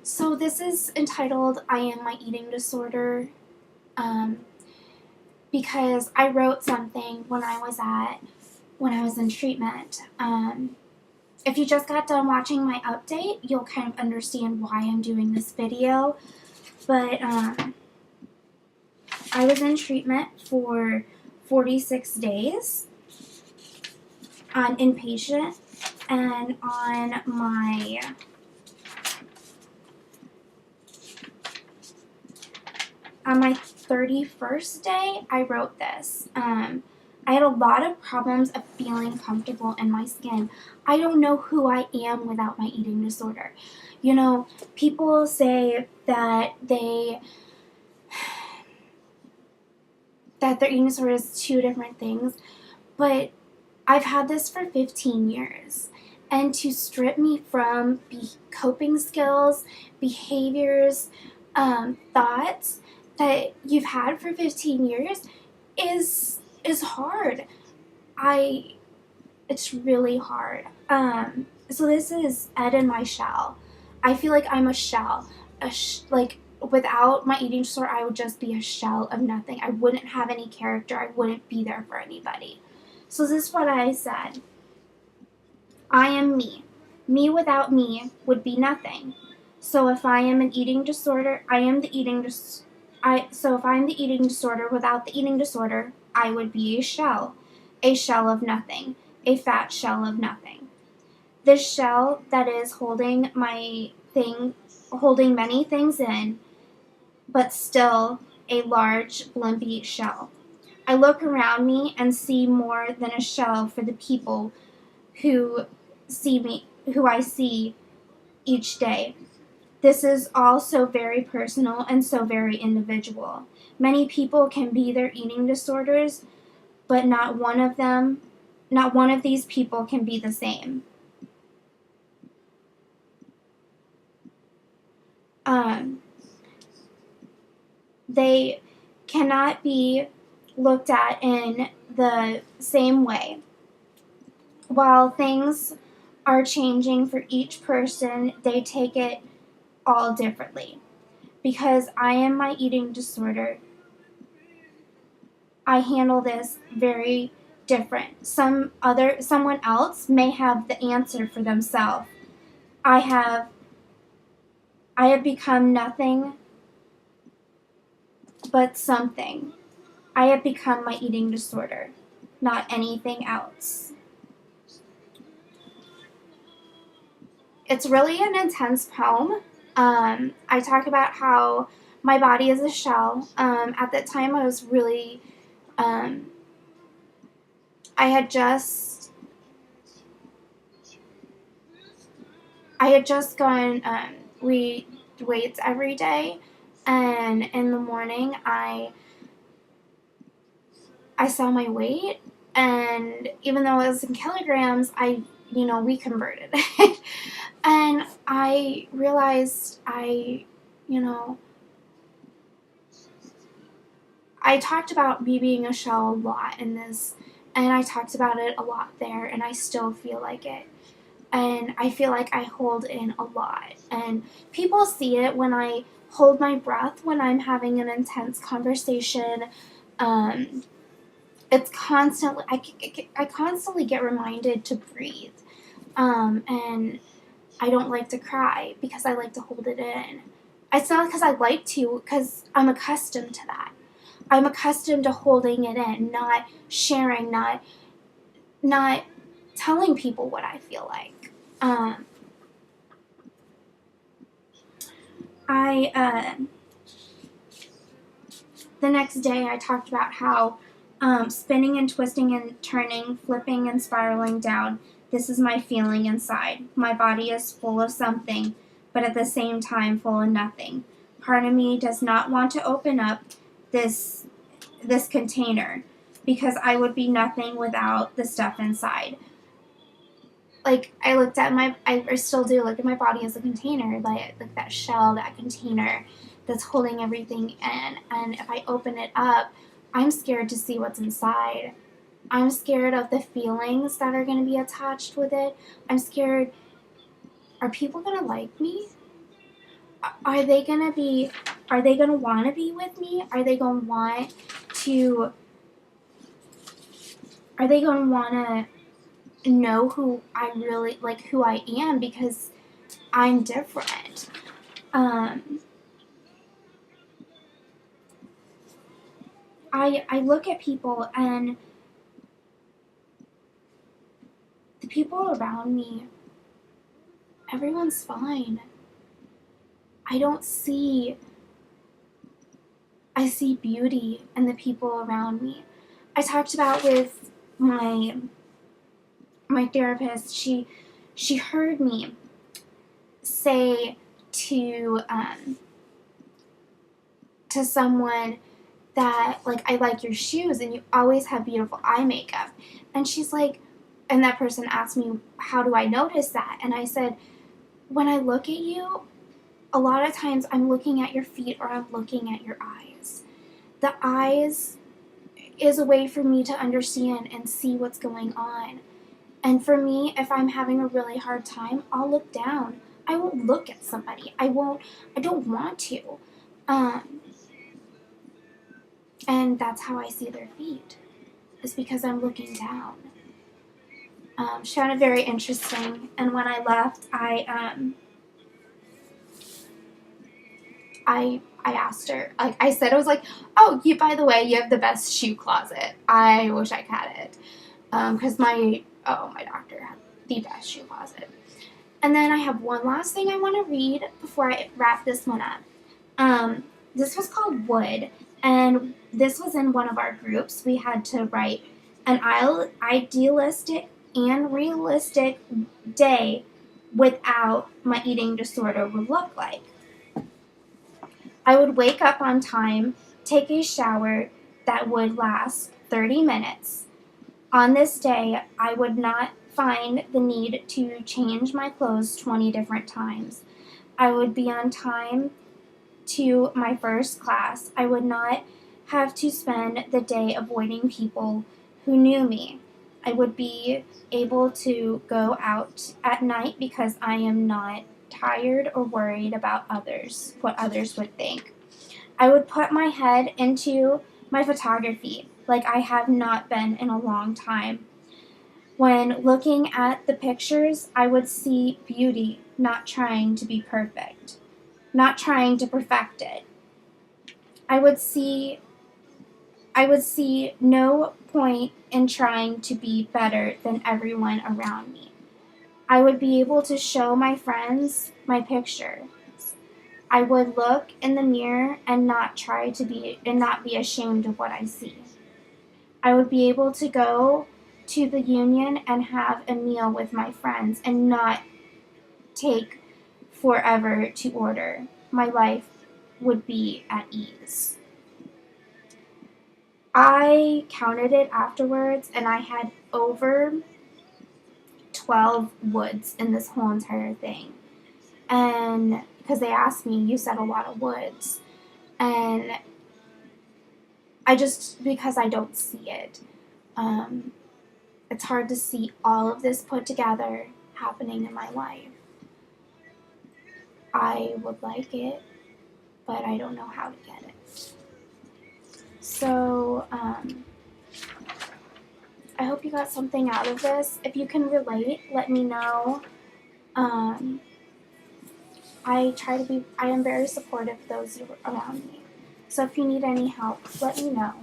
So this is entitled I Am My Eating Disorder, um, because I wrote something when I was in treatment. If you just got done watching my update, you'll kind of understand why I'm doing this video. But I was in treatment for 46 days on inpatient, and on my on my 31st day, I wrote this. I had a lot of problems of feeling comfortable in my skin. I don't know who I am without my eating disorder. You know, people say that their eating disorder is two different things, but I've had this for 15 years. And to strip me from coping skills, behaviors, thoughts that you've had for 15 years is hard. It's really hard. So this is Ed in my shell. I feel like I'm a shell. Like without my eating disorder, I would just be a shell of nothing. I wouldn't have any character. I wouldn't be there for anybody. So this is what I said. I am me. Me without me would be nothing. So if I am an eating disorder, I am the eating so if I'm the eating disorder without the eating disorder, I would be a shell of nothing, a fat shell of nothing. This shell that is holding many things in, but still a large, blimpy shell. I look around me and see more than a shell for the people who I see each day. This is all so very personal and so very individual. Many people can be their eating disorders, but not one of these people can be the same. They cannot be looked at in the same way. While things are changing for each person, they take it all differently. Because I am my eating disorder, I handle this very different. Someone else may have the answer for themselves. I have become nothing but something. I have become my eating disorder, not anything else. It's really an intense poem. I talk about how my body is a shell. At that time, I was really, I had just gone weights every day, and in the morning I saw my weight, and even though it was in kilograms, we converted. And I realized I talked about me being a shell a lot in this, and I talked about it a lot there, and I still feel like it. And I feel like I hold in a lot. And people see it when I hold my breath when I'm having an intense conversation. It's constantly, I constantly get reminded to breathe. And I don't like to cry because I like to hold it in. It's not because I like to, because I'm accustomed to that. I'm accustomed to holding it in, not sharing, not telling people what I feel like. The next day I talked about how spinning and twisting and turning, flipping and spiraling down, this is my feeling inside. My body is full of something, but at the same time full of nothing. Part of me does not want to open up this container because I would be nothing without the stuff inside. Like, I still do look at my body as a container, like that shell, that container that's holding everything in. And if I open it up, I'm scared to see what's inside. I'm scared of the feelings that are going to be attached with it. I'm scared, are people going to like me? are they going to want to be with me? Are they going to know who I really, like, who I am, because I'm different. I look at people, and the people around me, everyone's fine. I see beauty in the people around me. I talked about with my therapist, she heard me say to someone that, like, I like your shoes and you always have beautiful eye makeup. And she's like, and that person asked me, how do I notice that? And I said, when I look at you, a lot of times I'm looking at your feet or I'm looking at your eyes. The eyes is a way for me to understand and see what's going on. And for me, if I'm having a really hard time, I'll look down. I won't look at somebody. I don't want to. And that's how I see their feet, is because I'm looking down. She found it very interesting. And when I left, I asked her, like I said, I was like, oh, by the way, you have the best shoe closet. I wish I had it. Because my doctor had the best shoe closet. And then I have one last thing I want to read before I wrap this one up. This was called Wood, and this was in one of our groups. We had to write an idealistic and realistic day without my eating disorder would look like. I would wake up on time, take a shower that would last 30 minutes. On this day, I would not find the need to change my clothes 20 different times. I would be on time to my first class. I would not have to spend the day avoiding people who knew me. I would be able to go out at night because I am not tired or worried about what others would think. I would put my head into my photography like I have not been in a long time. When looking at the pictures, I would see beauty, not trying to be perfect, not trying to perfect it. I would see no point in trying to be better than everyone around me. I would be able to show my friends my picture. I would look in the mirror and not be ashamed of what I see. I would be able to go to the union and have a meal with my friends and not take forever to order. My life would be at ease. I counted it afterwards, and I had over 12 woods in this whole entire thing. And because they asked me, you said a lot of woods. And because I don't see it, it's hard to see all of this put together happening in my life. I would like it, but I don't know how to get it. So, I hope you got something out of this. If you can relate, let me know. I am very supportive of those around me. So if you need any help, let me know.